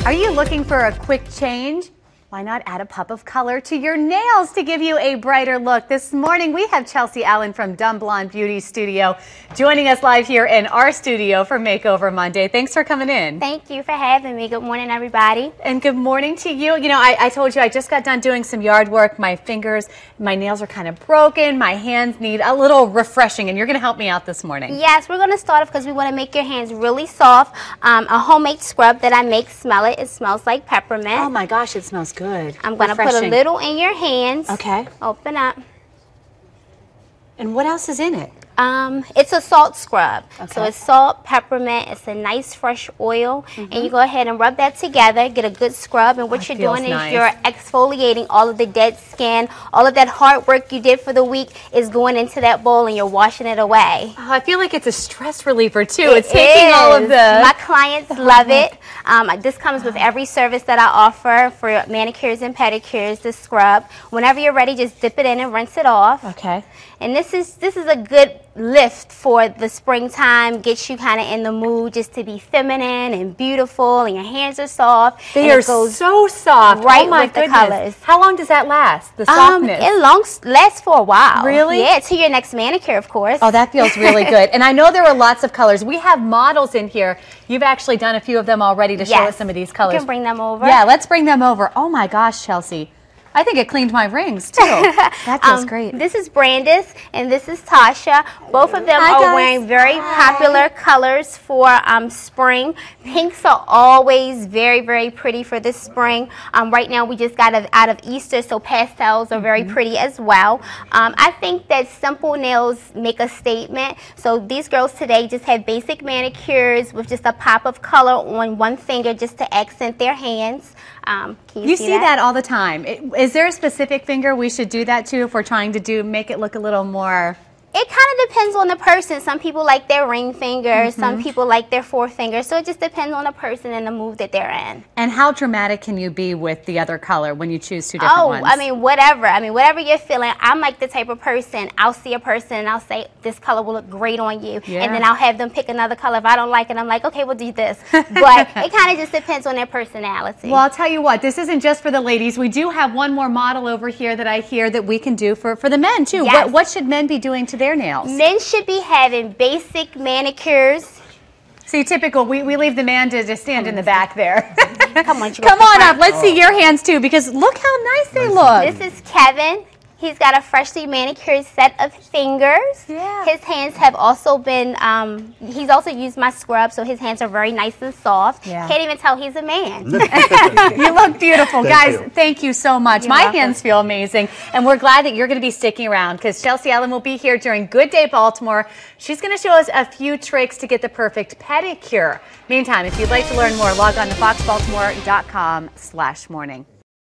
Are you looking for a quick change? Why not add a pop of color to your nails to give you a brighter look? This morning we have Chelsea Allen from Dumb Blonde Beauty Studio joining us live here in our studio for Makeover Monday. Thanks for coming in. Thank you for having me. Good morning, everybody. And good morning to you. You know, I told you I just got done doing some yard work. My fingers, my nails are kind of broken. My hands need a little refreshing, and you're going to help me out this morning. Yes, we're going to start off because we want to make your hands really soft. A homemade scrub that I make, smell it. It smells like peppermint. Oh my gosh, it smells good. I'm going to put a little in your hands. Okay. Open up. And what else is in it? It's a salt scrub. Okay. So it's salt, peppermint, it's a nice fresh oil, and you go ahead and rub that together, get a good scrub, and what you're doing is you're exfoliating all of the dead skin, all of that hard work you did for the week is going into that bowl and you're washing it away. Oh, I feel like it's a stress reliever too. It's taking all of the... My clients love it. This comes with every service that I offer for manicures and pedicures, this scrub. Whenever you're ready, just dip it in and rinse it off. Okay. And this is a good lift for the springtime, gets you kind of in the mood just to be feminine and beautiful, and your hands are soft. They are so soft. Right, oh my with goodness. the colors. How long does that last, the softness? It lasts for a while. Really? Yeah, to your next manicure, of course. Oh, that feels really good. And I know there are lots of colors. We have models in here. You've actually done a few of them already to show us some of these colors. You can bring them over. Yeah, let's bring them over. Oh my gosh, Chelsea. I think it cleaned my rings too. That feels great. This is Brandis and this is Tasha. Both of them are wearing very popular colors for spring. Pinks are always very, very pretty for this spring. Right now we just got out of Easter, so pastels are very pretty as well. I think that simple nails make a statement. So these girls today just have basic manicures with just a pop of color on one finger just to accent their hands. Can you see that all the time? Is there a specific finger we should do that to if we're trying to make it look a little more... It kind of depends on the person. Some people like their ring finger, some people like their forefinger. So it just depends on the person and the mood that they're in. And how dramatic can you be with the other color when you choose two different ones? I mean, whatever. I mean, whatever you're feeling. I'm like the type of person, I'll see a person and I'll say, this color will look great on you. Yeah. And then I'll have them pick another color. If I don't like it, I'm like, okay, we'll do this. But it kind of just depends on their personality. Well, I'll tell you what, this isn't just for the ladies. We do have one more model over here that I hear that we can do for the men too. Yes. What should men be doing to their nails? Men should be having basic manicures. See, typical, we leave the man to just stand in the back there. Come on, come on up. Let's see your hands too, because look how nice they look. This is Kevin. He's got a freshly manicured set of fingers. Yeah. His hands have also been, he's also used my scrub, so his hands are very nice and soft. Yeah. Can't even tell he's a man. You look beautiful. Guys, thank you so much. You're My welcome. hands feel amazing, and we're glad that you're going to be sticking around because Chelsea Allen will be here during Good Day Baltimore. She's going to show us a few tricks to get the perfect pedicure. Meantime, if you'd like to learn more, log on to foxbaltimore.com/morning.